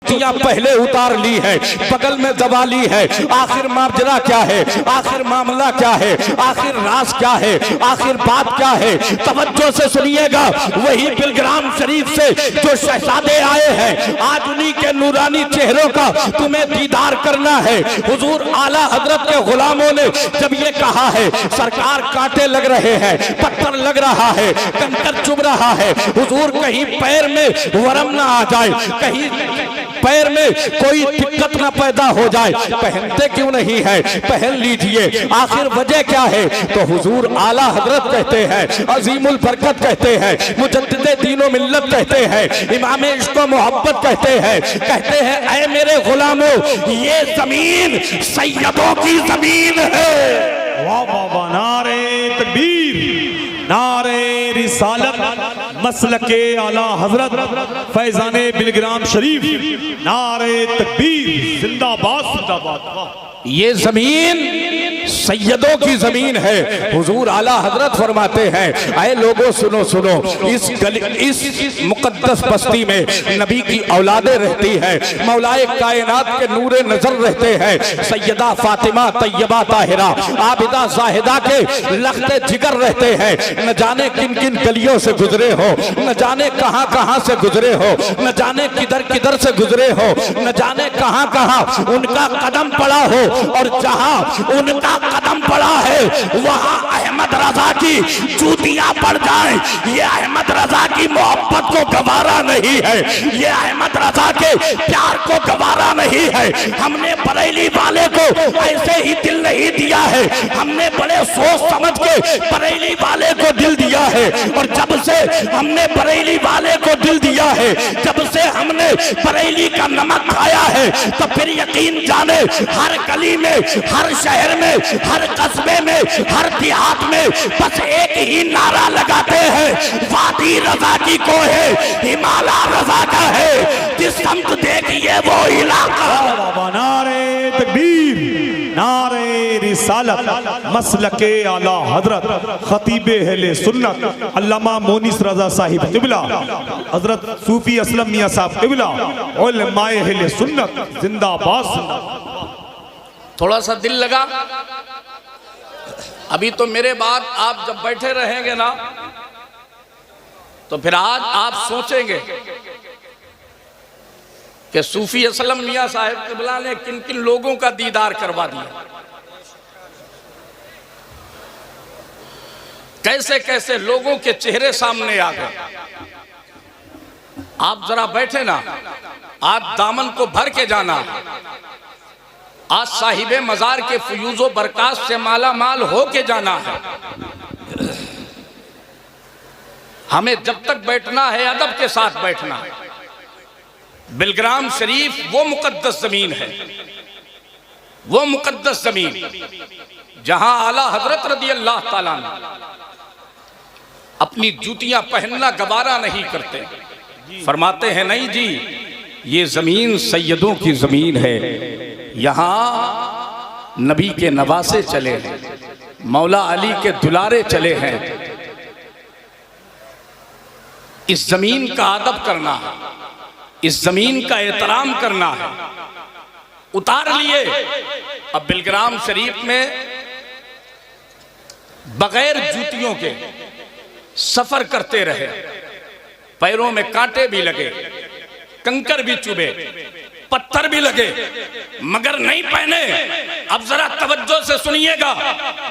जूतियां पहले उतार ली है, बगल में दबा ली है। आखिर मामला क्या है, आखिर मामला क्या है, आखिर राज क्या है, आखिर बात क्या है? तवज्जो से सुनिएगा। वही बिलग्राम शरीफ से जो शहजादे आए हैं, आज उन्हीं के नूरानी चेहरों का तुम्हें दीदार करना है। हुजूर आला हजरत के गुलामों ने जब ये कहा है, सरकार कांटे लग रहे हैं, पत्थर लग रहा है, कंकर चुभ रहा है, हुजूर कहीं पैर में वरम ना आ जाए, कहीं पैर में कोई दिक्कत ना पैदा हो जाए, पहनते क्यों नहीं है? पहन लीजिए। आखिर वजह क्या है? तो हुजूर आला हजरत कहते हैं, अजीमुल बरकत कहते हैं, मुजद्दिदे दीनो मिल्लत कहते हैं, इमाम इश्क व मोहब्बत कहते हैं ऐ मेरे गुलामों, ये जमीन सैयदों की जमीन है। वाह वाह वाह, नारे तकबीर, नारे रिसालत, मसलके आला हजरत फैजाने बिलग्राम शरीफ, नारे तकबीर, जिंदाबाद जिंदाबाद। ये जमीन सैयदों की जमीन है। हुजूर आला हजरत फरमाते हैं, ऐ लोगों सुनो सुनो, इस मुकद्दस बस्ती में नबी की औलादे रहती है, मौलाए कायनात के नूरे नजर रहते हैं, सैयदा फातिमा तैयबा ताहिरा आबिदा जाहिदा के लख्ते जिगर रहते हैं। न जाने किन किन गलियों से गुजरे हो, न जाने कहां कहां से गुजरे हो, न जाने किधर किधर से गुजरे हो, न जाने कहां कहां उनका कदम पड़ा हो, और जहां उनका कदम पड़ा है वहां अहमद रजा की जूतियां पड़ जाए। ये अहमद रजा की मोहब्बत को गवारा नहीं है, ये अहमद रजा के प्यार को गवारा नहीं है। हमने बरेली वाले को ऐसे ही दिल नहीं दिया है, हमने बड़े सोच समझ के बरेली वाले को दिल दिया है। और जब से हमने बरेली वाले को दिल दिया है, जब से हमने बरेली का नमक खाया है, तो फिर यकीन जाने हर गली में, हर शहर में, हर कस्बे में, हर देहात में बस एक ही नारा लगाते हैं, वादी रजा की को है, हिमालय रजा का है, जिस समत देखिए वो इलाका। नारे तकबीर, नारे रिसालत, मसलके आला हजरत खतीबे अहले सुन्नत अल्लामा मोनिस रजा साहिब क़िबला, हजरत सूफी असलम मियां साहब क़िबला, उलमाए अहले सुन्नत, जिंदाबाद। थोड़ा सा दिल लगा। अभी तो मेरे बाद आप जब बैठे रहेंगे ना, तो फिर आज आप सोचेंगे कि सूफी असलम मियां साहिब क़िबला ने किन किन लोगों का दीदार करवा दिया, कैसे कैसे लोगों के चेहरे सामने आ गए। आप जरा बैठे ना, आज दामन को भर के जाना, आज साहिबे मजार के फयूजो बरकात से माला माल हो के जाना है। हमें जब तक बैठना है अदब के साथ बैठना है। बिलग्राम शरीफ वो मुकद्दस जमीन है, वो मुकद्दस जमीन जहां आला हजरत रदी अल्लाह ताला अपनी जूतियां पहनना गवारा नहीं करते। फरमाते हैं नहीं जी, ये जमीन सैयदों की जमीन है, यहां नबी के नवासे चले हैं, मौला अली के दुलारे चले हैं। इस जमीन का अदब करना है, इस जमीन का एहतराम करना है। उतार लिए। अब बिलग्राम शरीफ में बगैर जूतियों के सफर करते रहे, पैरों में कांटे भी लगे, कंकर भी चुभे, पत्थर भी लगे, मगर नहीं पहने। अब जरा तवज्जो से सुनिएगा,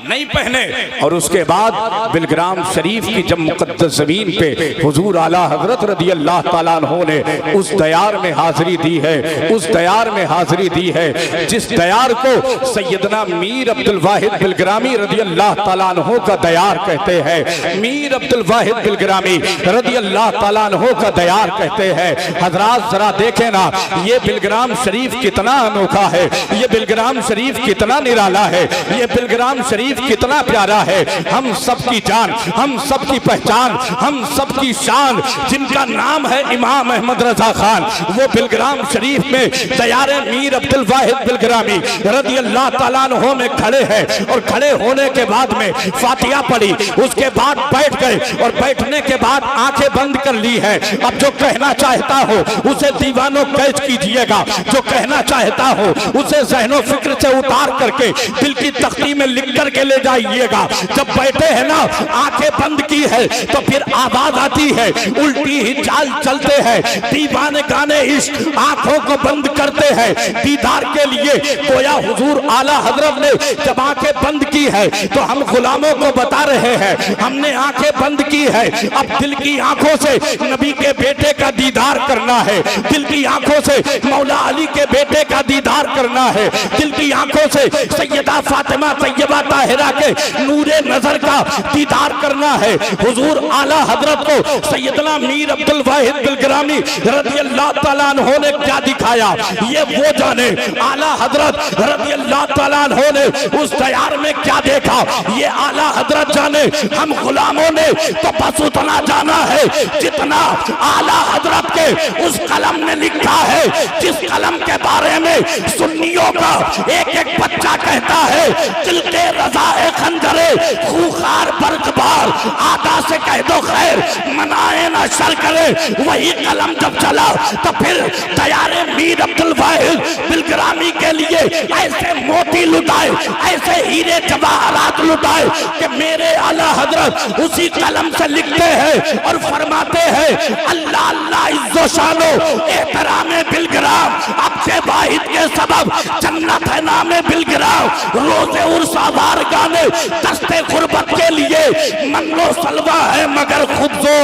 नहीं पहने। और उसके बाद बिलग्राम शरीफ की जब मुकद्दस जमीन पे हुजूर आला हजरत रदी अल्लाह ताला अन्हु ने उस दयार में हाजिरी दी है, उस दयार में हाजिरी दी है जिस दयार को सैयदना मीर अब्दुल वाहिद बिलग्रामी रदी अल्लाह ताला अन्हु का दयार कहते हैं। मीर अब्दुल वाहिद बिलग्रामी रदी अल्लाह ताला अन्हु का दयार कहते हैं। हजरात जरा देखें ना, ये बिलग्राम शरीफ कितना अनोखा है, ये बिलग्राम शरीफ कितना निराला है, ये बिलग्राम शरीफ कितना प्यारा है। हम सबकी जान, हम सबकी पहचान, हम सबकी शान, जिनका नाम है इमाम अहमद रजा खान, वो बिलग्राम शरीफ में तैयारे मीर अब्दुल वाहिद बिलग्रामी रज़ी अल्लाह ताला अन्हु में खड़े हैं। और खड़े होने के बाद में फातिहा पढ़ी, उसके बाद बैठ गए और बैठने के बाद आंखें बंद कर ली है। अब जो कहना चाहता हो उसे दीवानों कैद कीजिएगा, जो कहना चाहता हो उसे ज़हनो फिक्र से उतार करके दिल की तख्ती में लिख करके ले जाइएगा। जब बैठे हैं ना, आंखें बंद की है तो फिर आवाज आती है, उल्टी ही चाल चलते हैं दीवाने गाने इश्क, आंखों को बंद करते हैं दीदार के लिए। गोया हुजूर आला हजरत ने जब आंखें बंद की है तो हम गुलामों को बता रहे हैं, हमने आंखें बंद की है, अब दिल की आंखों से नबी के बेटे का दीदार करना है, दिल की आंखों से मौला अली के बेटे का दीदार करना है, दिल की आंखों से सैयदा फातिमा तैयबा ताहिरा के नूरे नजर का दीदार करना है। हुजूर आला हजरत को सैयदना मीर अब्दुल वाहिद बिलग्रामी रज़ी अल्लाह ताला अन्हु ने क्या दिखाया, ये वो जाने। आला हजरत रज़ी अल्लाह ताला अन्हु ने उस तैयार में क्या देखा, ये आला हजरत जाने। हम गुलामों ने तो बस उतना जाना है जितना आला हजरत के उस कलम ने लिखा है, जिस कलम के बारे में सुन्नियों का एक एक बच्चा कहता है, दिल के रजा ए खंजरे खूखार बरकबार, आदा से कह दो खैर मनाए ना शर करे। वही कलम जब चला तो फिर तैयारे मीर अब्दुल वाहिद बिलग्रामी के लिए ऐसे मोती लुटाए, ऐसे हीरे जवाहरात लुटाए कि मेरे आला हजरत उसी कलम से लिखते हैं और फरमाते हैं, अल्लाह अल्लाह इज्जो शानो एहतरामे बिलग्राम, आपके वाहिद के सबब जन्नत है नामे बिलग्राम, रोजे उर्स आवार गाने दस्ते गुर्बत के लिए मन्नो सलवा है मगर खुद जो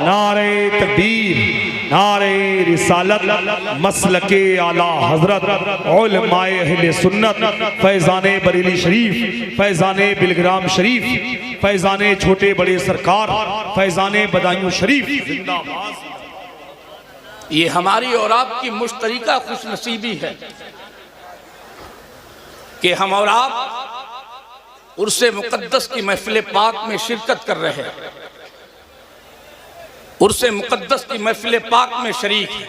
नारे तकबीर, नारे रिसालत, मसलके आला हजरत, उलमाए अहले सुन्नत, फैजाने बरेली शरीफ, फैजाने बिलग्राम शरीफ, फैजाने छोटे बड़े सरकार, फैजाने बदायूं शरीफ जिंदाबाद। ये हमारी और आपकी मुश्तरिका खुशनसीबी है कि हम और आप उर्से मुकद्दस की महफिल पाक में शिरकत कर रहे हैं, उर्से मुकद्दस की महफिल पाक में शरीक है।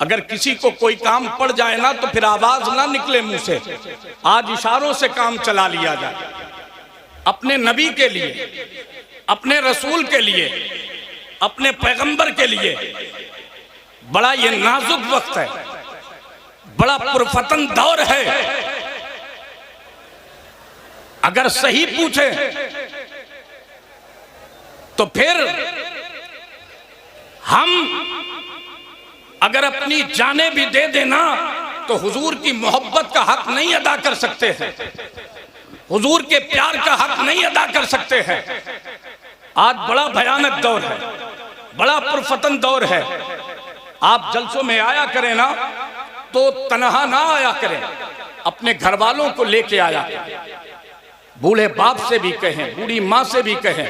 अगर किसी को कोई काम पड़ जाए ना तो फिर आवाज ना निकले मुंह से, आज इशारों से काम चला लिया जाए। अपने नबी के लिए, अपने रसूल के लिए, अपने पैगंबर के लिए बड़ा ये नाजुक वक्त है, बड़ा पुरफतन दौर है। अगर सही पूछे तो फिर हम अगर अपनी जाने भी दे देना तो हुजूर की मोहब्बत का हक नहीं अदा कर सकते हैं, हुजूर के प्यार का हक नहीं अदा कर सकते हैं। आज बड़ा भयानक दौर है, बड़ा पुरफतन दौर है। आप जलसों में आया करें ना तो तनहा ना आया करें, अपने घर वालों को लेके आया करें, बूढ़े बाप से भी कहें, बूढ़ी माँ से भी कहें,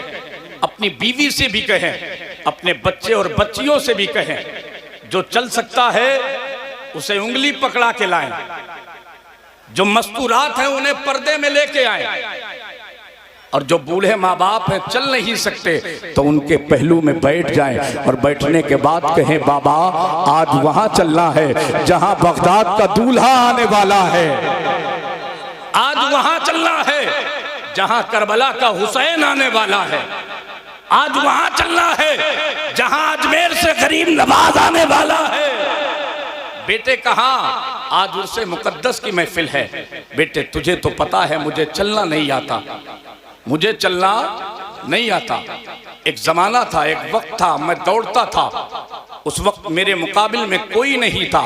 अपनी बीवी से भी कहें, अपने बच्चे और बच्चियों से भी कहें। जो चल सकता है उसे उंगली पकड़ा के लाएं, जो मस्तूरात हैं उन्हें पर्दे में लेके आए, और जो बूढ़े माँ बाप हैं चल नहीं सकते तो उनके पहलू में बैठ जाएं और बैठने के बाद कहें, बाबा आज वहां चलना है जहां बगदाद का दूल्हा आने वाला है, आज वहां चलना है जहां करबला का हुसैन आने वाला है, आज वहां चलना है जहां अजमेर से गरीब नवाज आने वाला है। बेटे कहाँ, आज उससे मुकद्दस की महफिल है। बेटे तुझे तो पता है मुझे चलना नहीं आता, मुझे चलना नहीं आता। एक जमाना था, एक वक्त था, मैं दौड़ता था, उस वक्त मेरे मुकाबिल में कोई नहीं था।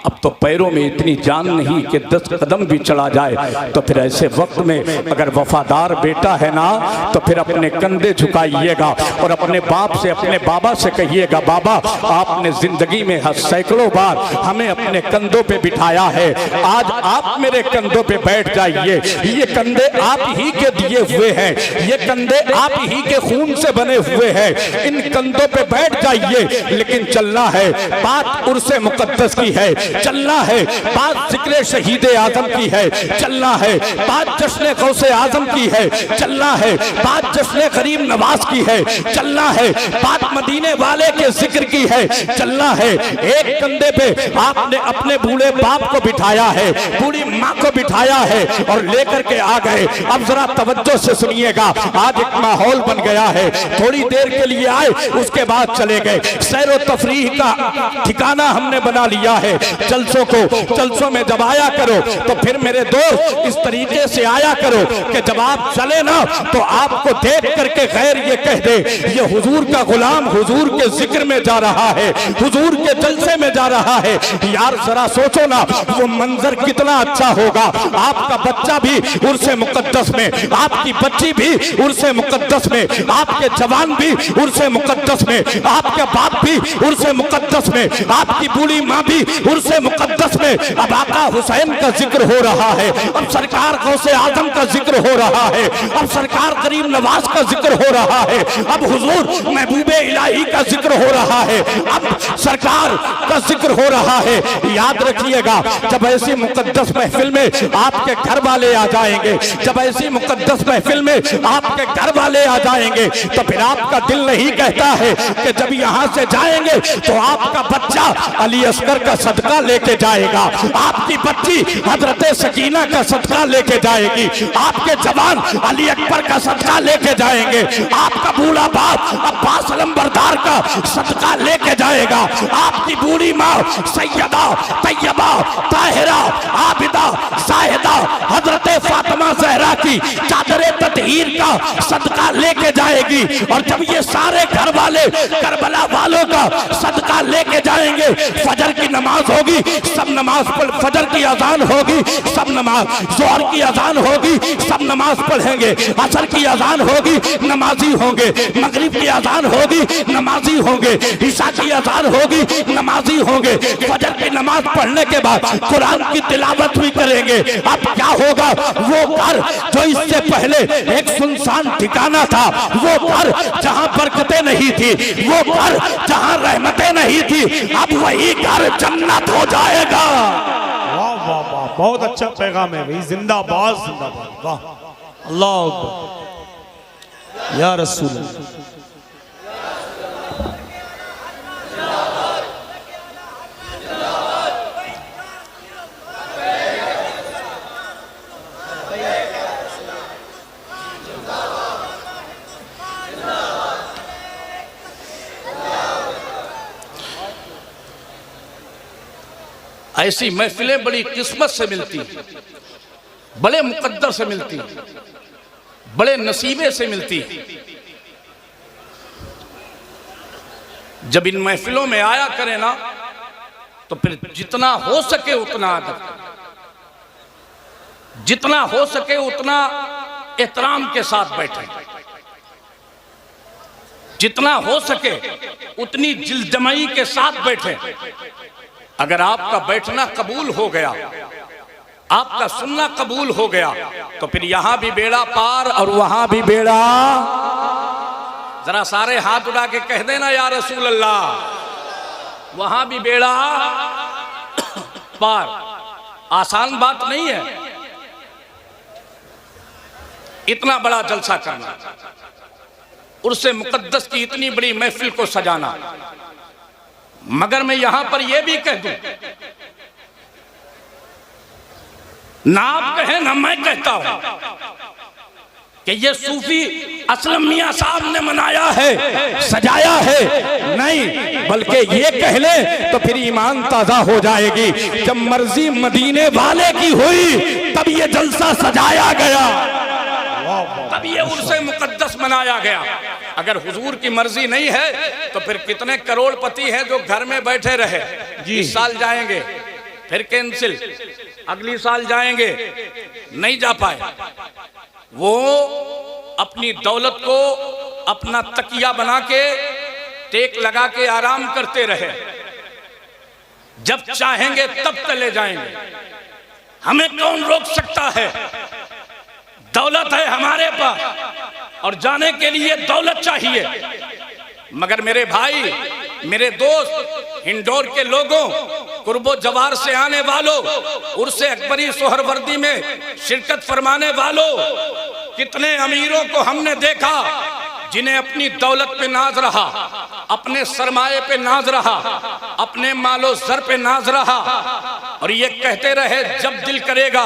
अब तो पैरों में इतनी जान नहीं कि 10 कदम भी चला जाए। तो फिर ऐसे वक्त में अगर वफादार बेटा है ना तो फिर अपने कंधे झुकाइएगा और अपने बाप से, अपने बाबा से कहिएगा, बाबा आपने जिंदगी में सैकड़ों बार हमें अपने कंधों पे बिठाया है, आज आप मेरे कंधों पे बैठ जाइए। ये कंधे आप ही के दिए हुए हैं, ये कंधे आप ही के खून से बने हुए हैं, इन कंधों पे बैठ जाइए। लेकिन चलना है, बात उर्से मुकद्दस की है, चलना है, बात जिक्र शहीद आजम की है, चलना है, बात जश्न गौसे आजम की है, चलना है, बात जश्न गरीब नवाज की है, चलना है, बात मदीने वाले के जिक्र की है, चलना है। एक कंधे पे आपने अपने बूढ़े बाप को बिठाया है, बूढ़ी माँ को बिठाया है और लेकर के आ गए। अब जरा तवज्जो से सुनिएगा, आज एक माहौल बन गया है, थोड़ी देर के लिए आए उसके बाद चले गए। सैरो तफरीह का ठिकाना हमने बना लिया है, जलसों में जब आया करो तो फिर मेरे दोस्त इस तरीके से आया करो कि जब आप चले ना तो आपको देख करके गैर ये कह दे ये हुजूर का गुलाम हुजूर के जिक्र में जा रहा है, हुजूर के जलसे में जा रहा है। यार जरा सोचो ना वो मंजर कितना अच्छा होगा। आपका बच्चा भी उर्से मुकद्दस में, आपकी बच्ची भी उर्से मुकद्दस में, आपके जवान भी उर्से मुकद्दस में, आपके बाप भी उर्से मुकद्दस में, आपकी बूढ़ी माँ भी उर्से मुकद्दस में। अब आका हुसैन का जिक्र हो रहा है, अब सरकार गौसे आजम का जिक्र हो रहा है, अब सरकार गरीब नवाज का जिक्र हो रहा है, अब हुजूर महबूबे इलाही का जिक्र हो रहा है, अब सरकार का जिक्र हो रहा है। याद रखिएगा जब ऐसी मुकद्दस महफिल में आपके घर वाले आ जाएंगे, जब ऐसी मुकद्दस महफिल में आपके घर वाले आ जाएंगे तो फिर आपका दिल नहीं कहता है कि जब यहाँ से जाएंगे तो आपका बच्चा अली असगर का सदका लेके जाएगा, आपकी बच्ची हजरत सकीना का सदका लेके जाएगी, आपके जवान अली अकबर का सदका लेके जाएंगे, आपका बूढ़ा बाप अब्बास अलंबरदार का सदका लेके जाएगा, आपकी बूढ़ी माँ सैयदा तैयबा ताहिरा आबिदा साहिदा हजरत फातिमा ज़हरा की चादरे ततहीर का सदका लेके जाएगी। और जब ये सारे घर वाले करबला वालों का सदका लेके जाएंगे, फजर की नमाज होगी, सब नमाज पढ़, फजर की अजान होगी, सब नमाज, जोहर की अजान होगी, सब नमाज पढ़ेंगे, असर की अजान होगी, नमाजी होंगे, मगरिब की अजान होगी, नमाजी होंगे, ईशा की अजान होगी, नमाजी होंगे, फजर की नमाज पढ़ने के बाद कुरान की तिलावत भी करेंगे। अब क्या होगा, वो घर जो इससे पहले एक सुनसान ठिकाना था, वो घर जहां बरकतें नहीं थी, वो घर जहां रहमतें नहीं थी, अब वही घर जन्नत हो जाएगा। वाह वाह वाह, बहुत अच्छा पैगाम है भाई, जिंदाबाद जिंदाबाद, वाह अल्लाह अकबर या रसूल अल्लाह। ऐसी महफिलें बड़ी किस्मत से मिलती, बड़े मुकद्दर से मिलती, बड़े नसीबे से मिलती। जब इन महफिलों में आया करें ना तो फिर जितना हो सके उतना अदब, जितना हो सके उतना एहतराम के साथ बैठे, जितना हो सके उतनी जिलजमाई के साथ बैठे। अगर आपका बैठना कबूल हो गया, आपका सुनना कबूल हो गया तो फिर यहां भी बेड़ा पार और वहां भी बेड़ा। जरा सारे हाथ उठा के कह देना या रसूल अल्लाह, वहां भी बेड़ा पार। आसान बात नहीं है इतना बड़ा जलसा करना, उर्से मुकद्दस की इतनी बड़ी महफिल को सजाना। मगर मैं यहां पर यह भी कह दूं, ना आप कहें ना मैं कहता हूं कि ये सूफी असलम मियां साहब ने मनाया है, सजाया है, नहीं, बल्कि ये कह ले तो फिर ईमान ताजा हो जाएगी। जब मर्जी मदीने वाले की हुई तब ये जलसा सजाया गया, तब ये उर्से मुकद्दस मनाया गया। अगर हुजूर की मर्जी नहीं है तो फिर कितने करोड़पति हैं जो घर में बैठे रहे, इस साल जाएंगे फिर कैंसिल, अगली साल जाएंगे, नहीं जा पाए। वो अपनी दौलत को अपना तकिया बना के टेक लगा के आराम करते रहे, जब चाहेंगे तब चले जाएंगे। हमें कौन रोक सकता है? दौलत है हमारे पास और जाने के लिए दौलत चाहिए। मगर मेरे भाई मेरे दोस्त, इंदौर के लोगों, कुर्बो जवार से आने वालों, उर्से अकबरी सोहरवर्दी में शिरकत फरमाने वालों, कितने अमीरों को हमने देखा जिन्हें अपनी दौलत पे नाज रहा, अपने सरमाए पे नाज रहा, अपने मालो जर पे नाज रहा, और ये कहते रहे जब दिल करेगा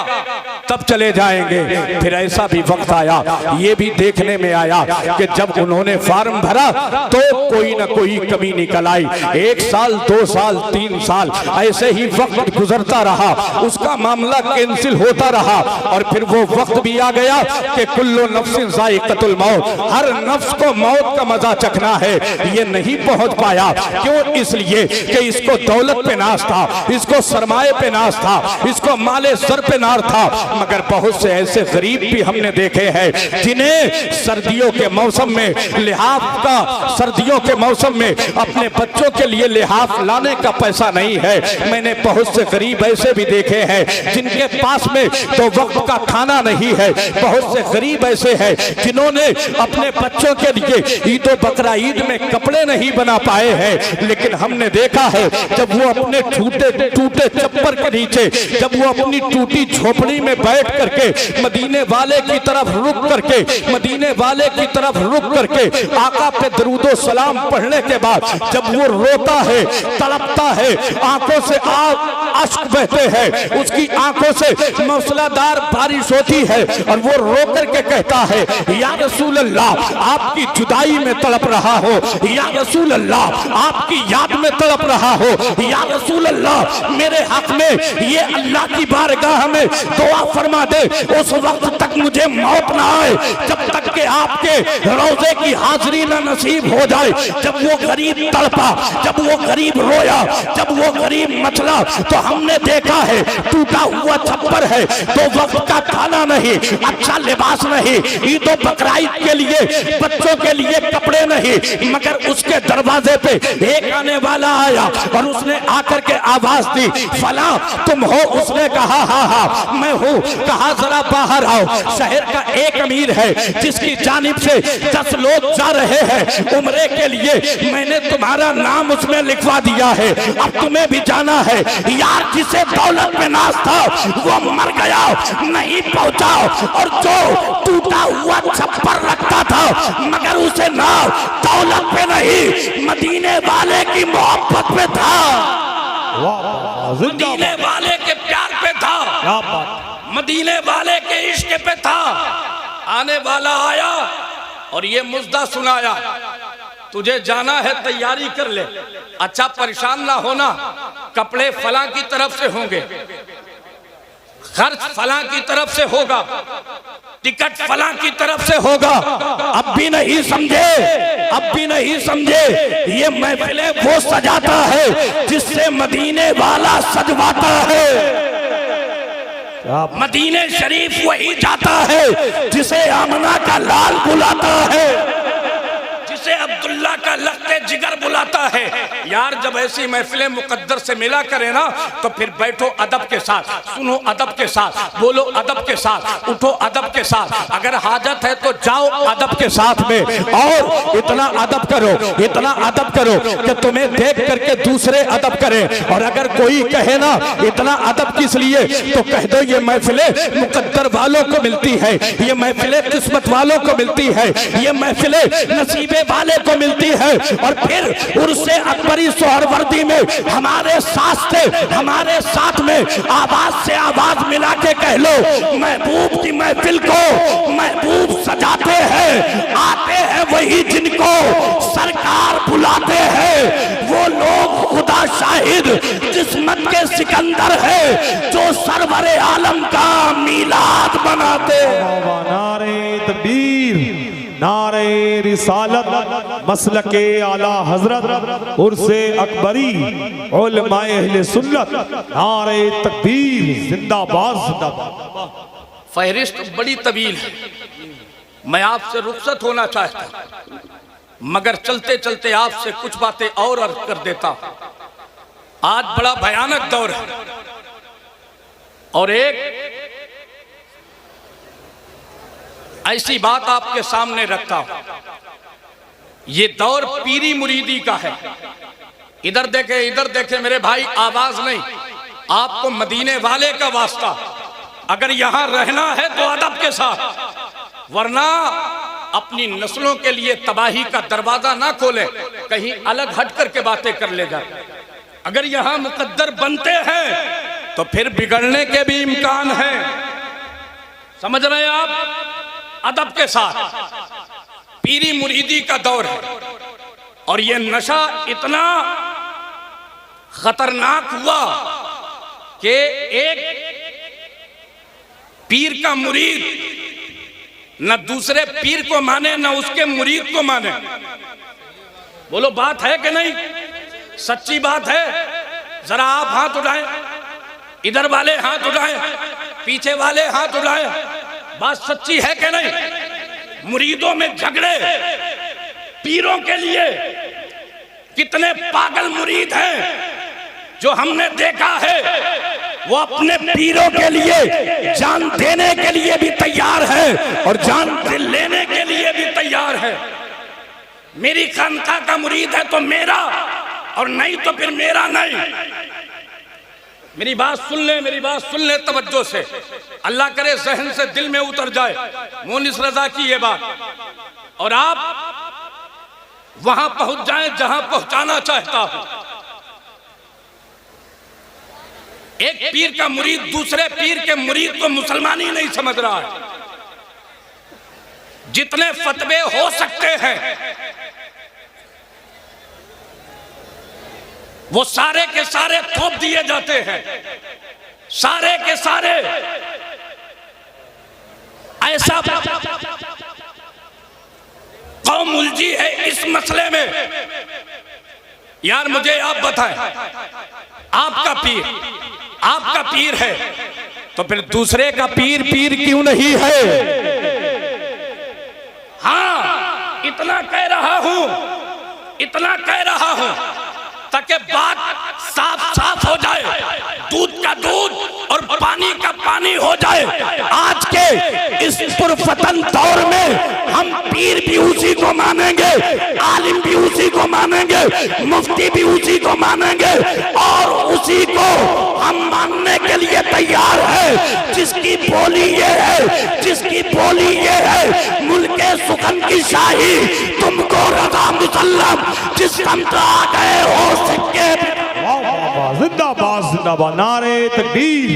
तब चले जाएंगे। फिर ऐसा भी वक्त आया, ये भी देखने में आया कि जब उन्होंने फार्म भरा तो कोई ना कोई कमी निकल आई। 1 साल 2 साल 3 साल ऐसे ही वक्त गुजरता रहा, उसका मामला कैंसिल होता रहा, और फिर वो वक्त भी आ गया कि कुल्लु नफ्सिन ज़ाइक़तुल मौत, हर नफ्स को मौत का मजा चखना है। ये नहीं पहुंच पाया, क्यों? इसलिए कि इसको दौलत पे नाज था, इसको सरमाए पे नाज था, इसको माले सर पे नाज था। मगर बहुत से ऐसे गरीब भी हमने देखे हैं जिन्हें सर्दियों के मौसम में लिहाफ का, सर्दियों के मौसम में अपने बच्चों के लिए लिहाफ लाने का पैसा नहीं है। मैंने बहुत से गरीब ऐसे भी देखे हैं जिनके पास में तो वक्त का खाना नहीं है। बहुत से गरीब ऐसे हैं जिन्होंने अपने बच्चों के लिए ईद और बकरा ईद में कपड़े नहीं बना पाए हैं। लेकिन हमने देखा है जब वो अपने टूटे छप्पर के नीचे, जब वो अपनी टूटी झोपड़ी में बैठ करके मदीने वाले की तरफ रुक करके, मदीने वाले की तरफ रुक करके आका पे दरूदो सलाम पढ़ने के बाद जब वो रोता है, तड़पता है, आंखों से अश्क बहते हैं, उसकी आंखों से मूसलाधार बारिश होती है, और वो रो करके कहता है या रसूल अल्लाह आपकी जुदाई में तड़प रहा हो, या रसूल अल्लाह आपकी याद में तड़प रहा हो, या रसूल अल्लाह मेरे हक में ये अल्लाह की बारगाह में दुआ फरमा दे, उस वक्त तक मुझे मौत ना आए जब तक कि आपके रोजे की हाजिरी ना नसीब हो जाए। जब वो गरीब तड़पा, जब वो गरीब रोया, जब वो गरीब मचला, तो हमने देखा है टूटा हुआ छप्पर है, तो वक्त का खाना नहीं, अच्छा लिबास नहीं, ईद और बकरा ईद के लिए बच्चों के लिए कपड़े नहीं, मगर उसके दरवाजे पे एक आने वाला आया और उसने आकर के आवाज दी, फला तुम हो? उसने कहा हाँ हाँ मैं हूँ। कहा जरा बाहर आओ। शहर का एक अमीर है जिसकी जानिब से 10 लोग जा रहे हैं उम्रे के लिए, मैंने तुम्हारा नाम उसमें लिखवा दिया है, अब तुम्हें भी जाना है। यार जिसे दौलत में नाज था वो मर गया, नहीं पहुंचा, और जो टूटा हुआ छप्पर रखता था मगर उसे नाम दौलत पे नहीं मदीने वाले की मोहब्बत पे था, मदीने वाले के प्यार पे था, मदीने वाले के इश्क पे था। आने वाला आया और ये मुद्दा सुनाया, तुझे जाना है तैयारी कर ले, अच्छा परेशान ना होना, कपड़े फलां की तरफ से होंगे, खर्च फलां की तरफ से होगा, टिकट फलां की तरफ से होगा। अब भी नहीं समझे, अब भी नहीं समझे, ये महफिलें वो सजाता है जिससे मदीने वाला सजवाता है। मदीने शरीफ वही जाता है जिसे आमना का लाल बुलाता है, जिसे अब्दुल्ला का लख्ते जिगर बुलाता है। यार जब ऐसी महफिलें मुकद्दर से मिला करे ना, तो फिर बैठो अदब के साथ, सुनो अदब के साथ, बोलो अदब के साथ, उठो अदब के साथ, अगर हाजत है तो जाओ अदब के साथ में, और इतना अदब करो, इतना अदब करो कि तुम्हें देख करके दूसरे अदब करें। और अगर कोई कहे ना इतना अदब किस लिए, तो कह दो ये महफिलें मुकद्दर वालों को मिलती है, ये महफिलें किस्मत वालों को मिलती है, ये महफिलें नसीबे वाले को मिलती है। और फिर उर्से अकबरी सोहरवर्दी में हमारे साथ थे, हमारे साथ में आवाज से आवाज मिला के कह लो, महबूब की महफिल को महबूब सजाते हैं, आते हैं वही जिनको सरकार बुलाते हैं, वो लोग खुदा शाहिद किस्मत के सिकंदर है जो सरवरे आलम का मीलाद मनाते। नारे तकबीर, नारे रिसालत, मसलके आला हजरत उर्से अकबरी, उलमाए अहले सुन्नत, नारे तकबीर, जिंदाबाद जिंदाबाद। फहरिस्त बड़ी तवील है, मैं आपसे रुखसत होना चाहता मगर चलते चलते आपसे कुछ बातें और अर्ज कर देता। आज बड़ा भयानक दौर है, और एक ऐसी बात आपके सामने रखता हूं, ये दौर पीरी मुरीदी का है, इधर देखे मेरे भाई, आवाज नहीं, आपको मदीने वाले का वास्ता। अगर यहां रहना है तो अदब के साथ, वरना अपनी नस्लों के लिए तबाही का दरवाजा ना खोले, कहीं अलग हट करके बातें कर ले जाए। अगर यहां मुकद्दर बनते हैं तो फिर बिगड़ने के भी इम्कान है। समझ रहे हैं आप? अदब के साथ। पीरी मुरीदी का दौर है और यह नशा इतना खतरनाक हुआ कि एक पीर का मुरीद न दूसरे पीर को माने न उसके मुरीद को माने। बोलो बात है कि नहीं? सच्ची बात है। जरा आप हाथ उठाएं, इधर वाले हाथ उठाएं, पीछे वाले हाथ उठाएं। बात सच्ची है कि नहीं? मुरीदों में झगड़े, पीरों के लिए। कितने पागल मुरीद हैं जो हमने देखा है, वो अपने पीरों के लिए जान देने के लिए भी तैयार है और जान लेने के लिए भी तैयार है। मेरी खानका का मुरीद है तो मेरा, और नहीं तो फिर मेरा नहीं। मेरी बात सुन ले, मेरी बात सुन ले तवज्जो से। अल्लाह करे जहन से दिल में उतर जाए मोनिस रजा की ये बात, और आप वहां पहुंच जाएं जहां पहुंचाना चाहता हूं। एक पीर का मुरीद दूसरे पीर के मुरीद को मुसलमान ही नहीं समझ रहा है। जितने फतवे हो सकते हैं वो सारे के सारे थोप दिए जाते हैं, सारे के सारे। ऐसा कौम उलझी है इस मसले में। यार मुझे आप बताएं, आपका पीर है तो फिर दूसरे का पीर क्यों नहीं है? हाँ, इतना कह रहा हूं ताकि बात साफ हो जाए, दूध का दूध और पानी का पानी हो जाए। आज के इस पुरफतन दौर में हम पीर भी उसी को मानेंगे, आलिम भी उसी को मानेंगे, मुफ्ती भी उसी को मानेंगे, और उसी को हम मानने के लिए तैयार है जिसकी बोली ये है मुल्के सुखन की शाही तुमको रजा मुसल्लम, जिस समझ आ गए हो सिक्के। जिंदाबाद जिंदाबाद, नारे तकबीर,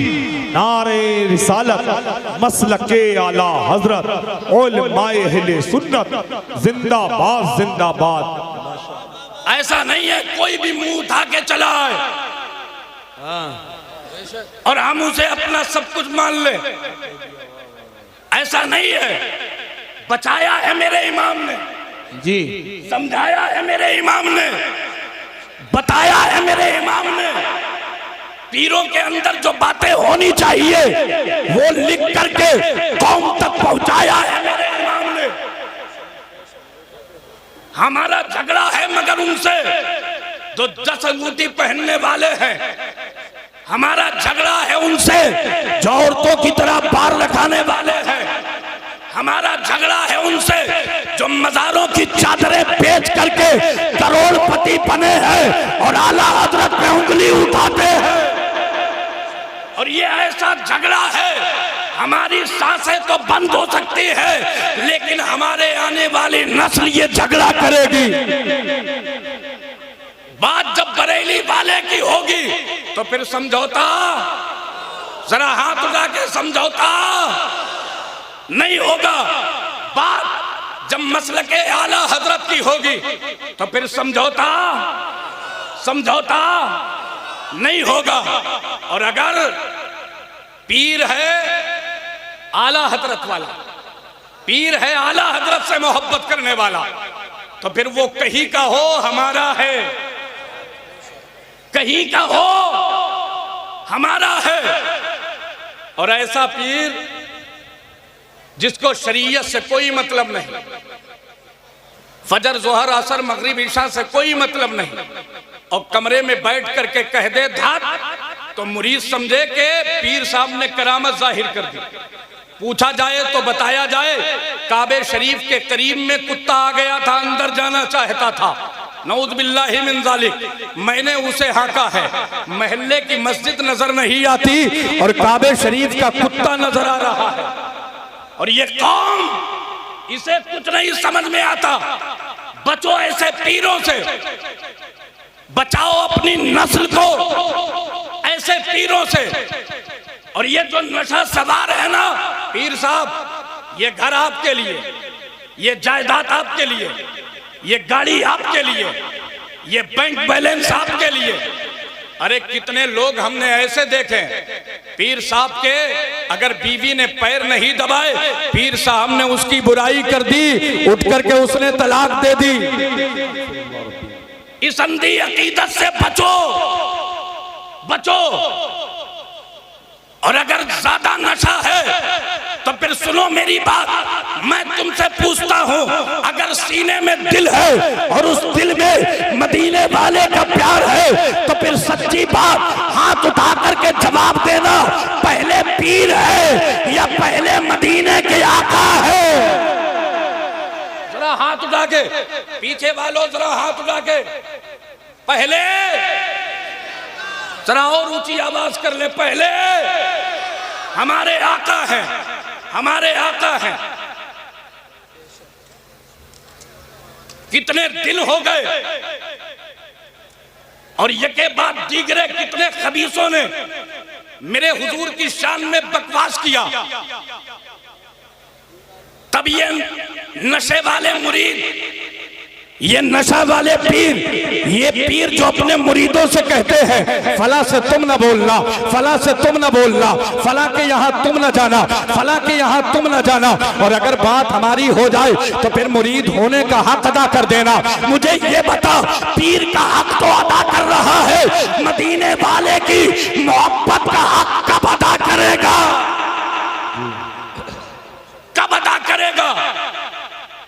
नारे रिसालत, मसलके आला हजरत, उलमाए अहले सुन्नत, जिंदाबाद जिंदाबाद। ऐसा नहीं है कोई भी मुंह उठा के चला है और हम उसे अपना सब कुछ मान ले, ऐसा नहीं है। बचाया है मेरे इमाम ने जी, समझाया है मेरे इमाम ने, बताया है मेरे इमाम ने। पीरों के अंदर जो बातें होनी चाहिए वो लिख करके कौम तक पहुंचाया है मेरे इमाम ने। हमारा झगड़ा है मगर उनसे जो 10 अंगूठी पहनने वाले हैं। हमारा झगड़ा है उनसे जो औरतों की तरह बार रखाने वाले हैं। हमारा झगड़ा है उनसे जो मजारों की चादरें बेच करके करोड़पति बने हैं और आला हजरत पे उंगली उठाते हैं। और ये ऐसा झगड़ा है, हमारी सांसें तो बंद हो सकती है लेकिन हमारे आने वाली नस्ल ये झगड़ा करेगी। बात जब बरेली वाले की होगी तो फिर समझौता, जरा हाथ उठा के समझौता नहीं होगा। बात जब मसलके आला हजरत की होगी तो फिर समझौता नहीं होगा। और अगर पीर है आला हजरत वाला, पीर है आला हजरत से मोहब्बत करने वाला, तो फिर वो कहीं का हो हमारा है, कहीं का हो हमारा है। और ऐसा पीर जिसको शरीयत से कोई मतलब नहीं, फजर जोहर असर मगरिब ईशा से कोई मतलब नहीं, और कमरे में बैठ करके कह दे धात तो मुरीद समझे कि पीर साहब ने करामत जाहिर कर दी। पूछा जाए तो बताया जाए काबे शरीफ के करीब में कुत्ता आ गया था, अंदर जाना चाहता था, नऊज़ बिल्लाहि मिन ज़ालिक, मैंने उसे हाका है, महल्ले की मस्जिद नजर नहीं आती और काबे शरीफ का कुत्ता नजर आ रहा है। और ये कौम, इसे कुछ नहीं समझ में आता। बचो ऐसे पीरों से, बचाओ अपनी नस्ल को ऐसे पीरों से। और ये जो नशा सवार है ना पीर साहब, ये घर आपके लिए, ये जायदाद आपके लिए, ये गाड़ी आपके लिए, ये बैंक बैलेंस आपके लिए। अरे कितने लोग हमने ऐसे देखे पीर साहब के, अगर बीवी ने पैर नहीं दबाए, पीर साहब ने उसकी बुराई कर दी, उठ करके उसने तलाक दे दी। इस अंधी अकीदत से बचो, बचो। और अगर ज्यादा नशा है तो फिर सुनो मेरी बात, मैं तुमसे पूछता हूं, अगर सीने में दिल है और उस दिल में मदीने वाले का प्यार है तो फिर सच्ची बात हाथ उठा करके जवाब देना, पहले पीर है या पहले मदीने के आका है? जरा हाथ उठा के, पीछे वालों जरा हाथ उठा के, पहले जरा और ऊंची आवाज कर ले, पहले हमारे आका हैं, हमारे आका हैं। कितने दिन हो गए और यके बाद दीगरे कितने खबीसों ने मेरे हुजूर की शान में बकवास किया। तब ये नशे वाले मुरीद, ये नशा वाले पीर, ये पीर जो अपने मुरीदों से कहते हैं फला से तुम न बोलना, फला से तुम न बोलना, फला के यहाँ तुम न जाना, फला के यहाँ तुम न जाना। और अगर बात हमारी हो जाए तो फिर मुरीद होने का हक अदा कर देना। मुझे ये बता, पीर का हक तो अदा कर रहा है, मदीने वाले की मोहब्बत का हक कब अदा करेगा? कब अदा करेगा?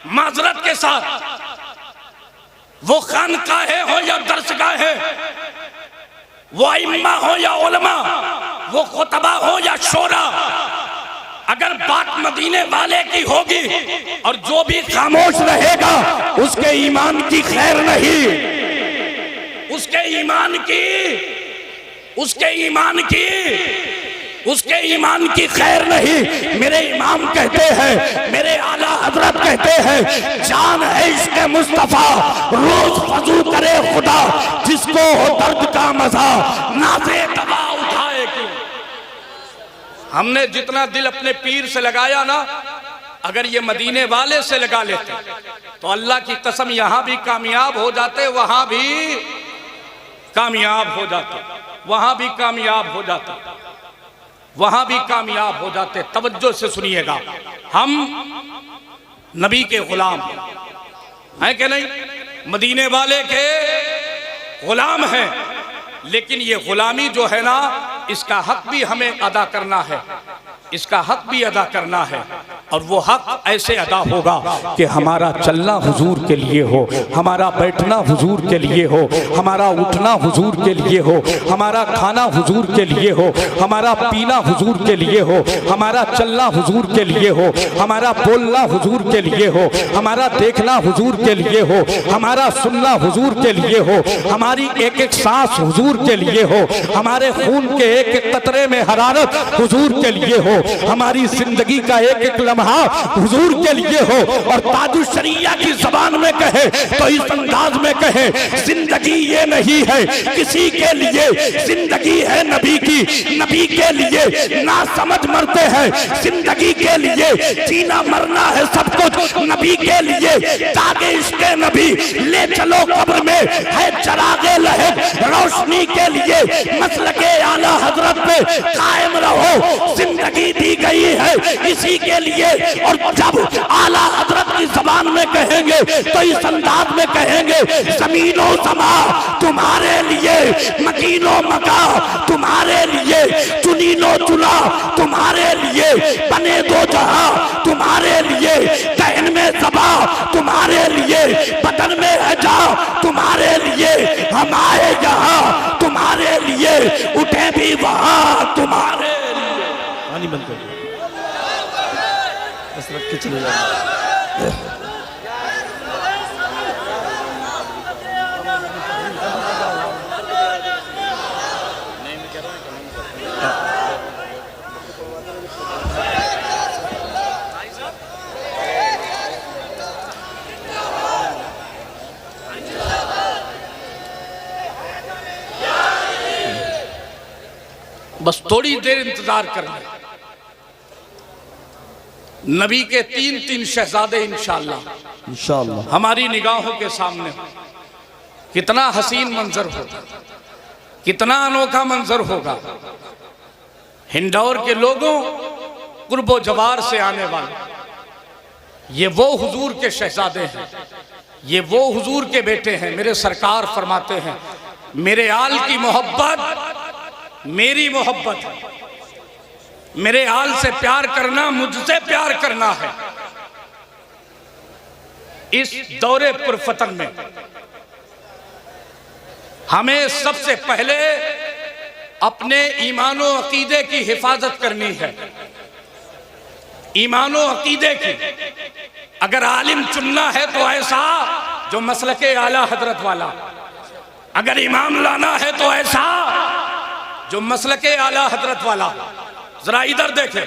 माजरत के साथ, वो खानकाहे हो या दरसगाहें, वो इम्मा हो या उलमा, वो खुतबा हो या शोरा, अगर बात मदीने वाले की होगी और जो भी खामोश रहेगा उसके ईमान की खैर नहीं, उसके ईमान की, उसके ईमान की, उसके ईमान की खैर नहीं। मेरे इमाम कहते हैं, मेरे आला हजरत कहते हैं, जान है इश्क़ मुस्तफा रोज फजू करे खुदा, जिसको हो दर्द का मजा नाज़े दवा उठाए क्यों। हमने जितना दिल अपने पीर से लगाया ना, अगर ये मदीने वाले से लगा लेते तो अल्लाह की कसम यहां भी कामयाब हो जाते, वहां भी कामयाब हो जाते, वहां भी कामयाब हो जाते, वहां भी कामयाब हो जाते। तवज्जो से सुनिएगा, हम नबी के गुलाम हैं कि नहीं? मदीने वाले के गुलाम हैं, लेकिन ये गुलामी जो है ना, इसका हक भी हमें अदा करना है, इसका हक भी अदा करना है। और वो हक ऐसे अदा होगा कि हमारा चलना हुजूर के लिए हो, हमारा बैठना हुजूर के लिए हो, हमारा उठना हुजूर के लिए हो, हमारा खाना हुजूर के लिए हो, हमारा पीना हुजूर के लिए हो, हमारा चलना हुजूर के लिए हो, हमारा बोलना हुजूर के लिए हो, हमारा देखना हुजूर के लिए हो, हमारा सुनना हुजूर के लिए हो, हमारी एक एक सांस हुजूर के लिए हो, हमारे खून के एक एक कतरे में हरारत हुजूर के लिए हो, हमारी जिंदगी का एक एक लम्हा हुजूर के लिए हो। और ताजुल शरिया की जबान में कहे तो इस अंदाज में कहे, जिंदगी ये नहीं है किसी के लिए, जिंदगी है नबी की, नबी के लिए ना समझ मरते हैं, जिंदगी के लिए जीना मरना है सब कुछ नबी के लिए। तागे इश्क़े नबी ले चलो कब्र में, है चरागे लहर रोशनी के लिए, मसलके आला हजरत पे कायम रहो, जिंदगी दी गई है इसी के लिए। और जब आला हजरत की जबान में कहेंगे तो इस अंदाज में कहेंगे, जमीनो समा तुम्हारे लिए, मकीनो मका तुम्हारे लिए, चुनीनो चुना तुम्हारे लिए, बने दो जहां तुम्हारे लिए, तहन में सबा तुम्हारे लिए, बदन में है जा तुम्हारे लिए, हम आए यहाँ तुम्हारे लिए, उठे भी वहां तुम्हारे लिए। पानी बंद कर, बस रख के चले जाओ। बस थोड़ी देर इंतजार कर लें। नबी के 3 शहजादे इंशाअल्लाह हमारी निगाहों के सामने। कितना हसीन मंजर होगा, कितना अनोखा मंजर होगा। हिंडौर के लोगों, कुर्बो जवार से आने वाले, ये वो हुजूर के शहजादे हैं, ये वो हुजूर के बेटे हैं। मेरे सरकार फरमाते हैं, मेरे आल की मोहब्बत मेरी मोहब्बत है। मेरे आल से प्यार करना मुझसे प्यार करना है। इस दौरे पुरफतन में हमें सबसे पहले अपने ईमानो अकीदे की हिफाजत करनी है। ईमानो अकीदे की अगर आलिम चुनना है तो ऐसा जो मसलके आला हजरत वाला, अगर इमाम लाना है तो ऐसा जो मसलके आला हजरत वाला। जरा इधर देखें,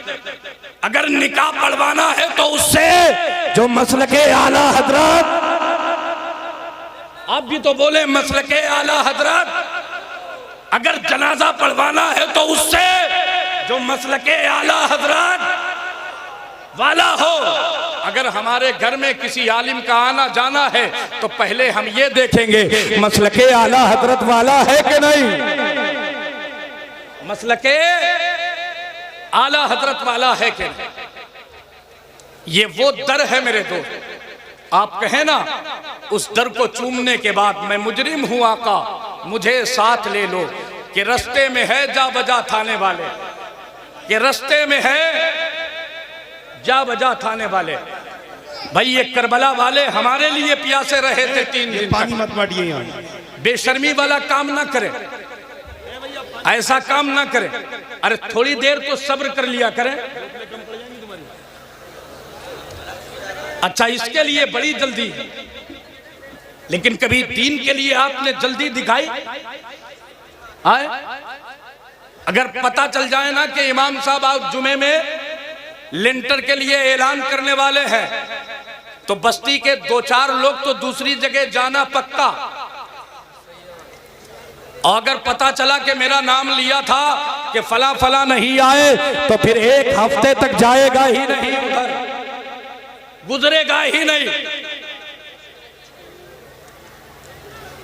अगर निकाह पढ़वाना है तो उससे जो मसलके आला हजरत, आप भी तो बोले मसलके आला हजरत। अगर जनाजा पढ़वाना है तो उससे जो मसलके आला हजरत वाला हो। अगर हमारे घर में किसी आलिम का आना जाना है तो पहले हम ये देखेंगे मसलके आला हजरत वाला है कि नहीं। मसलके आला हजरत वाला है कि नहीं। ये वो दर है मेरे दोस्त। आप कहें ना, उस दर को चूमने के बाद मैं मुजरिम हूं आका मुझे साथ ले लो, कि रस्ते में है जा बजा थाने वाले, कि रस्ते में है जा बजा थाने वाले। भाई ये करबला वाले हमारे लिए प्यासे रहे थे 3 दिन पानी मत बांटिए यहाँ। बेशर्मी वाला काम ना करें, ऐसा काम ना करें। अरे थोड़ी देर तो सब्र कर लिया करें। अच्छा, इसके लिए बड़ी जल्दी है, लेकिन कभी दीन के लिए आपने जल्दी दिखाई आए? अगर पता चल जाए ना कि इमाम साहब आज जुमे में लेंटर के लिए ऐलान करने वाले हैं, तो बस्ती के 2-4 लोग तो दूसरी जगह जाना पक्का। और अगर पता चला कि मेरा नाम लिया था कि फला फला नहीं आए, तो फिर 1 हफ्ते तक जाएगा ही नहीं, उधर गुजरेगा ही नहीं।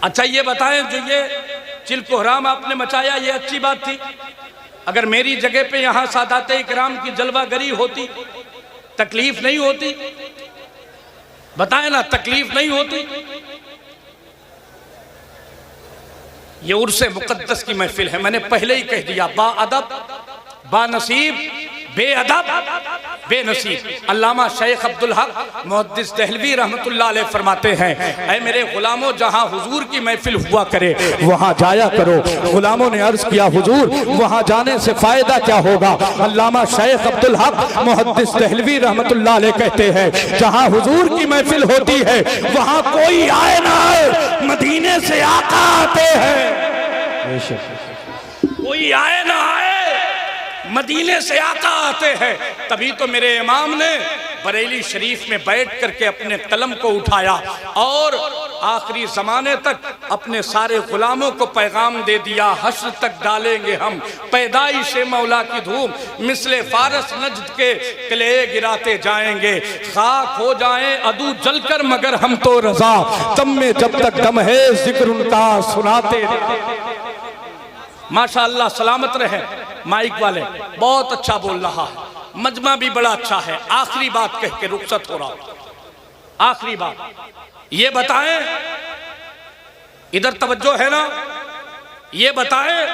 अच्छा ये बताएं, जो ये चिलकोहराम आपने मचाया, ये अच्छी बात थी? अगर मेरी जगह पे यहां सादाते इकराम की जलवागरी होती, तकलीफ नहीं होती? बताएं ना, तकलीफ नहीं होती? ये उर्से मुकद्दस की महफिल है। मैंने पहले ही कह दिया, बा अदब बा नसीब, बेअदब बेनसीब। अल्लामा शेख अब्दुल हक मुहद्दिस दहलवी रहमतुल्लाह अलैह फरमाते हैं, ऐ मेरे गुलामों, जहां हुजूर की महफिल हुआ करे वहां जाया करो। गुलामों ने अर्ज किया, हुजूर वहां जाने से फायदा क्या होगा? अल्लामा शेख अब्दुल हक मुहद्दिस दहलवी रहमतुल्लाह अलैह कहते हैं, जहां हुजूर की महफिल होती है वहां कोई आए ना आए, मदीने से आका आते हैं। कोई आए ना आए, मदीने से आका आते हैं। तभी तो मेरे इमाम ने बरेली शरीफ में बैठ करके अपने कलम को उठाया और आखिरी जमाने तक अपने सारे गुलामों को पैगाम दे दिया, हश्र तक डालेंगे हम पैदाइश मौला की धूम, मिसले फारस नज्द के किले गिराते जाएंगे, खाक हो जाएं अदू जलकर मगर हम तो रजा, दम में जब तक दम है जिक्र उनका सुनाते। माशाअल्लाह, सलामत रहे माइक वाले, बहुत अच्छा बोल रहा है, मजमा भी बड़ा अच्छा है। आखिरी बात कह के रुखसत हो रहा हूं। आखिरी बात ये बताएं, इधर तवज्जो है ना, ये बताएं,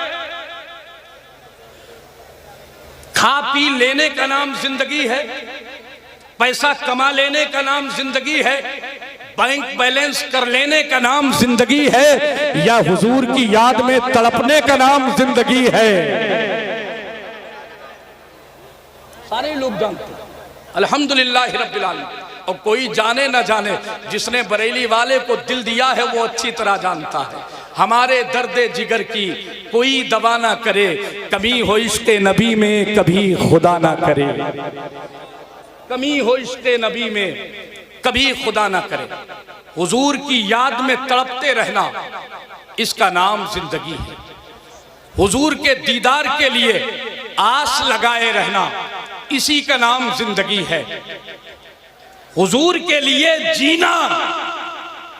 खा पी लेने का नाम जिंदगी है? पैसा कमा लेने का नाम जिंदगी है? बैंक बैलेंस कर लेने का नाम जिंदगी है? या हुजूर की याद में तड़पने का नाम जिंदगी है? सारे लोग जानते हैं, अल्हम्दुलिल्लाह रब्बिल आलमीन। और कोई जाने ना जाने, जिसने बरेली वाले को दिल दिया है वो अच्छी तरह जानता है, हमारे दर्दे जिगर की कोई दवा ना करे, कमी हो इश्क़े नबी में कभी खुदा ना करे, कमी हो इश्क़े नबी में कभी खुदा ना करे। हुजूर की याद में तड़पते रहना, इसका नाम जिंदगी है। हुजूर के दीदार के लिए आस लगाए रहना, इसी का नाम जिंदगी है। हुजूर के लिए जीना,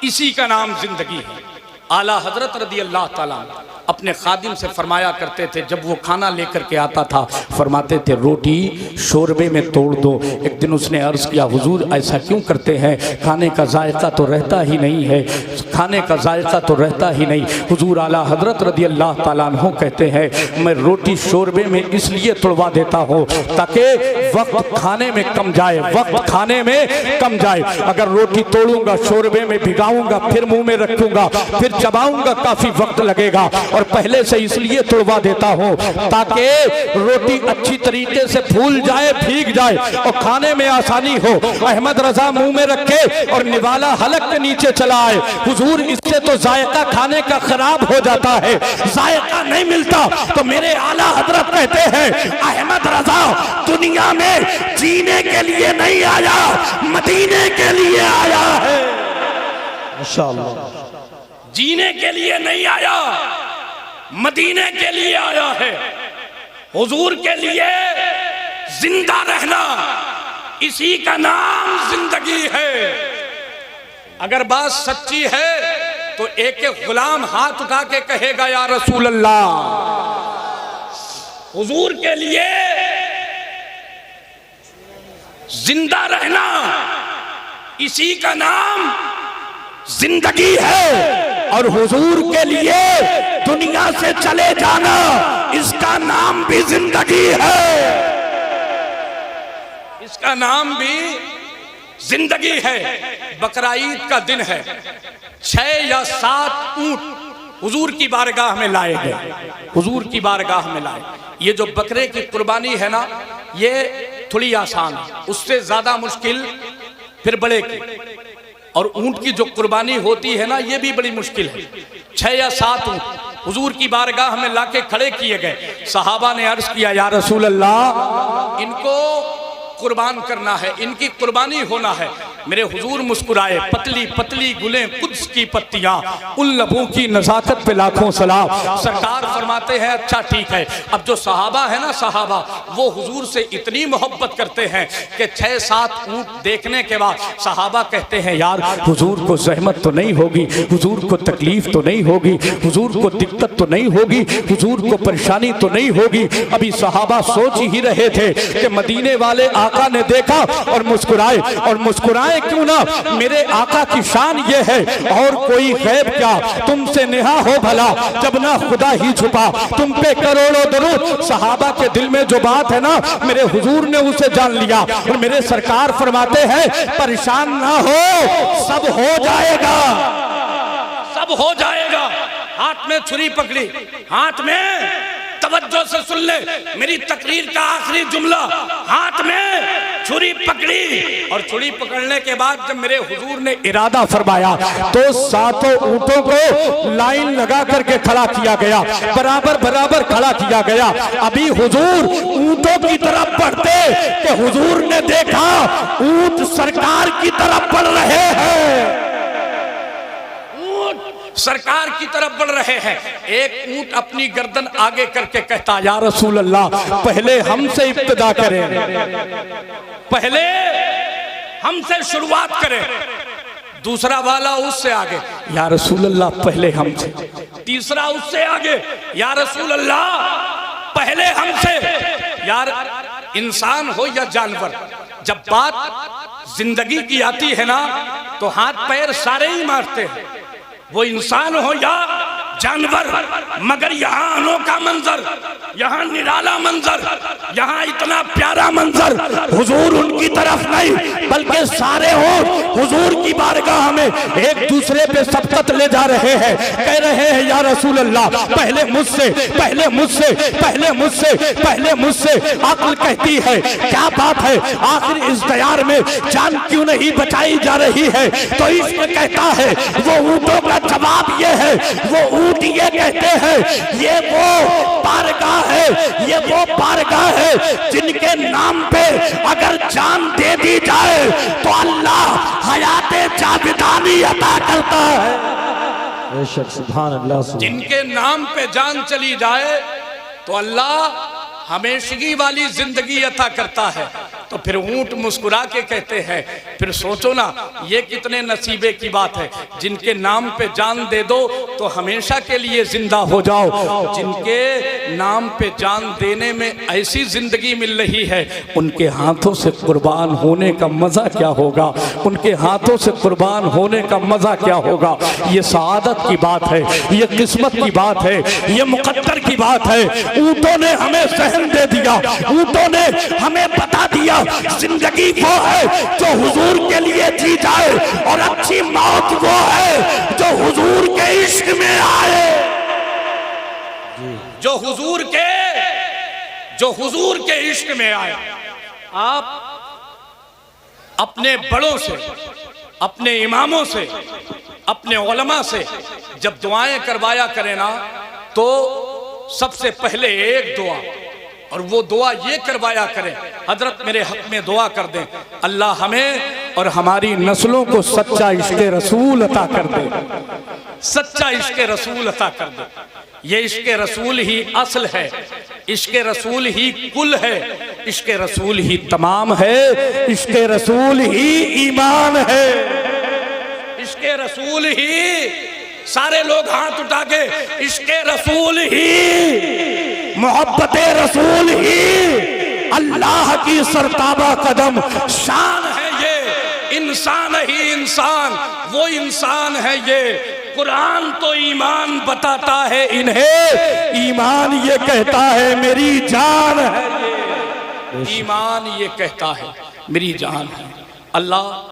इसी का नाम जिंदगी है। आला हजरत रदी अल्लाह ताला अपने खादिम से फरमाया करते थे, जब वो खाना लेकर के आता था फरमाते थे रोटी शोरबे में तोड़ दो। एक दिन उसने अर्ज़ किया, हुजूर ऐसा क्यों करते हैं, खाने का जायका तो रहता ही नहीं है, खाने का जायका तो रहता ही नहीं। हुजूर आला हजरत रदी अल्लाह ताला अन्हु कहते हैं, मैं रोटी शोरबे में इसलिए तोड़वा देता हूँ ताकि वक्त खाने में कम जाए, वक्त खाने में कम जाए। अगर रोटी तोड़ूंगा शोरबे में भिगाऊंगा फिर मुंह में रखूंगा फिर चबाऊंगा काफी वक्त लगेगा, और पहले से इसलिए तोड़वा देता हूं ताकि रोटी अच्छी तरीके से फूल जाए, भीग जाए और खाने में आसानी हो। अहमद रजा मुंह में रखे और निवाला हलक के नीचे चला आए। हुजूर इससे तो जायका खाने का खराब हो जाता है, जायका नहीं मिलता। तो मेरे आला हजरत कहते हैं, अहमद रजा दुनिया में जीने के लिए नहीं आया, मदीने के लिए आया है। माशाअल्लाह, जीने के लिए नहीं आया, मदीने के लिए आया है। हुजूर के लिए जिंदा रहना, इसी का नाम जिंदगी है। अगर बात सच्ची है तो एक एक गुलाम हाथ उठा के कहेगा, या रसूल अल्लाह। हुजूर के लिए जिंदा रहना, इसी का नाम जिंदगी है। और हुजूर के लिए दुनिया से चले जाना, इसका नाम भी जिंदगी है, इसका नाम भी जिंदगी है। बकरा ईद का दिन है, 6 या 7 ऊंट हुजूर की बारगाह में लाए गए, हुजूर की बारगाह में लाए। ये जो बकरे की कुर्बानी है ना, ये थोड़ी आसान है, उससे ज्यादा मुश्किल फिर बड़े की। और ऊंट की जो कुर्बानी होती है ना, ये भी बड़ी मुश्किल है। 6 या 7 ऊंट हुजूर की बारगाह में लाके खड़े किए गए। सहाबा ने अर्ज किया, या रसूल अल्लाह, इनको कुर्बान करना है, इनकी कुर्बानी होना है। मेरे हुजूर मुस्कुराए, पतली पतली गुलें कुद्स की पत्तियां, उन लबों की नजाकत पे लाखों सलाम। सरकार फरमाते हैं, अच्छा ठीक है। अब जो सहाबा है ना, सहाबा वो हुजूर से इतनी मोहब्बत करते हैं कि 6-7 ऊंट देखने के बाद सहाबा कहते हैं, यार हुजूर को जहमत तो नहीं होगी, हुजूर को तकलीफ तो नहीं होगी, हुजूर को दिक्कत तो नहीं होगी, हुजूर को परेशानी तो नहीं होगी। अभी सहाबा सोच ही रहे थे कि मदीने वाले आका ने देखा और मुस्कुराए। और मुस्कुराए क्यों ना, मेरे आका की शान ये है, और कोई गैब क्या तुमसे नेहा हो भला, जब ना खुदा ही छुपा तुम पे करोड़ों दरूद। सहाबा के दिल में जो बात है ना, मेरे हुजूर ने उसे जान लिया। और मेरे सरकार फरमाते हैं, परेशान ना हो, सब हो जाएगा, सब हो जाएगा। हाथ में छुरी पकड़ी, हाथ में, तवज्जो से सुन ले मेरी तकरीर का आखिरी जुमला, हाथ में छुरी पकड़ी। और छुरी पकड़ने के बाद जब मेरे हुजूर ने इरादा फरमाया तो 7 ऊंटों को लाइन लगा करके खड़ा किया गया, बराबर बराबर खड़ा किया गया। अभी हुजूर ऊंटों की तरफ बढ़ते कि हुजूर ने देखा ऊंट सरकार की तरफ बढ़ रहे हैं, सरकार की तरफ बढ़ रहे हैं। एक ऊंट अपनी गर्दन आगे करके कहता, या रसूल अल्लाह, पहले हमसे इब्तिदा करें, पहले हमसे शुरुआत करें। दूसरा वाला उससे आगे, या रसूल अल्लाह, पहले हमसे। तीसरा उससे आगे, या रसूल अल्लाह, पहले हमसे। यार इंसान हो या जानवर, जब बात जिंदगी की आती है ना, तो हाथ पैर सारे ही मारते हैं, वो इंसान हो या जानवर। मगर यहाँ अनोखा मंजर, यहाँ निराला मंजर, यहाँ इतना प्यारा मंजर, हुजूर उनकी तरफ नहीं बल्कि सारे हो हुजूर की बारगाह में एक दूसरे पे सबकत ले जा रहे हैं, कह रहे हैं, या रसूल अल्लाह, पहले मुझसे, पहले मुझसे, पहले मुझसे, पहले मुझसे। अक्ल कहती है, क्या बात है, आखिर इस दयार में जान क्यों नहीं बचाई जा रही है? तो इसमें कहता है, वो ऊंटों का जवाब ये है, वो ऊंट ये कहते हैं, ये वो बारगाह है, ये वो बारगाह है जिनके नाम पे अगर जान दे दी जाए तो अल्लाह हयाते जाविदानी अता करता है। बेशक सुभान अल्लाह जिनके नाम पे जान चली जाए तो अल्लाह हमेशगी वाली जिंदगी अता करता है। तो फिर ऊंट मुस्कुरा के कहते हैं, फिर सोचो ना ये कितने नसीबे की बात है, जिनके नाम पे जान दे दो तो हमेशा के लिए जिंदा हो जाओ। जिनके नाम पे जान देने में ऐसी जिंदगी मिल रही है, उनके हाथों से कुर्बान होने का मजा क्या होगा, उनके हाथों से कुर्बान होने का मजा क्या होगा। ये सआदत की बात है, ये किस्मत की बात है, ये मुकद्दर की बात है। ऊंटों ने हमें सहन दे दिया, ऊंटों ने हमें बता दिया जिंदगी वो है जो हुजूर के लिए जी जाए, और अच्छी मौत वो है जो हुजूर के इश्क में आए, जो हुजूर के इश्क में आए। आप अपने बड़ों से, अपने इमामों से, अपने उलमा से जब दुआएं करवाया करें ना, तो सबसे पहले एक दुआ, और वो दुआ ये करवाया करें, हजरत मेरे हक में दुआ कर दें, अल्लाह हमें और हमारी नस्लों को सच्चा इश्क़ रसूल अता कर दे, सच्चा इश्क़ रसूल अता कर दे। ये इश्क़ रसूल ही असल है, इश्क़ रसूल ही कुल है, इश्क़ रसूल ही तमाम है, इश्क़ रसूल ही ईमान है, इश्क़ रसूल ही। सारे लोग हाथ उठा के इश्क़ रसूल ही, मोहब्बत रसूल ही अल्लाह की सरताबा कदम शान है। ये इंसान ही इंसान, वो इंसान है ये। कुरान तो ईमान बताता है इन्हें, ईमान ये कहता है मेरी जान है ये, ईमान ये कहता है मेरी जान है। अल्लाह